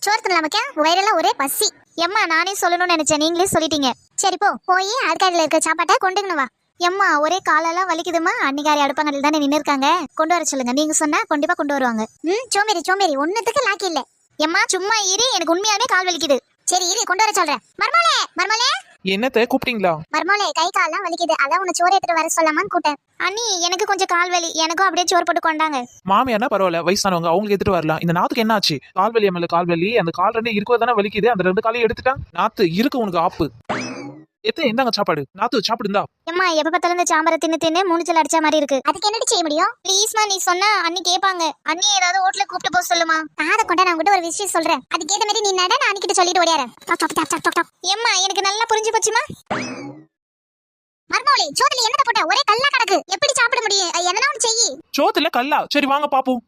சோறு தின்னலாமக்க வயிறெல்லாம் ஒரே பசி. எம்மா நானே சொல்லணும்னு நினைச்சேன், நீங்களே சொல்லிட்டீங்க. சரி போ, போய் அடுக்காரில இருக்க சாப்பாட்டை கொண்டுங்கன்னு வா. எம்மா ஒரே காலெல்லாம் வலிக்குதுமா, அன்னிக்காரி அடுப்பாங்கல்ல தானே நின்று இருக்காங்க, கொண்டு வர சொல்லுங்க. நீங்க சொன்னா கண்டிப்பா கொண்டு வருவாங்க. சோமேரி சோமேரி ஒன்னத்துக்கு லாக்கி இல்ல. எம்மா சும்மா இரு, எனக்கு உண்மையாவே கால் வலிக்குது. சரி இரு, கொண்டு வர சொல்றேன். மர்மோளே மர்மோளே, என்னத்த கூப்பிட்டீங்களா? மர்மோளே கை கால்லாம் வலிக்குது, அதான் உன்னை சோறு எடுத்துட்டு வர சொல்லாமான்னு கூட்டேன். அண்ணி எனக்கு கொஞ்சம் கால் வலி, எனக்கும் அப்படியே சோறு போட்டு கொண்டாங்க. மாமியானா பரவாயில்ல, வயசானவங்க அவங்களுக்கு எடுத்துட்டு வரலாம். இந்த நாத்துக்கு என்ன ஆச்சு? கால் வலி மேல கால் வலி, அந்த கால் ரெண்டு இருக்கதானே வலிக்குது, அந்த ரெண்டு காலையும் எடுத்துட்டான். நாத்து இருக்கு உனக்கு ஆப்பு. இந்தாங்க சாப்பாடு. நாத்து சாப்பிடுந்தா. எம்மா எப்ப பார்த்தாலும் இந்த சாம்பாரை தின்னு தின்னு மூஞ்சில அடிச்ச மாதிரி இருக்கு. அதுக்கு என்னடி செய்ய முடியும்? ப்ளீஸ்மா, நீ சொன்னா அண்ணி கேட்பாங்க. அண்ணி ஏதாவது ஹோட்டல்ல கூப்பிட்டு போக சொல்லுமா. காதை கொண்டா நான் உங்ககிட்ட ஒரு விஷயம் சொல்றேன், அதுக்கு ஏத்த மாதிரி நீ நட, நான் அன்னிக்கிட்ட சொல்லிட்டு ஓடியாரேன். எம்மா எனக்கு நல்லா புரிஞ்சு போச்சுமா. மர்மோளே சோத்துல என்னத போட்ட, ஒரே கல்லா கிடக்கு, எப்படி சாப்பிட முடியும்? என்னன்னா ஒன்னு செய். சோத்துல கல்லா? சரி வாங்க பாப்போம்.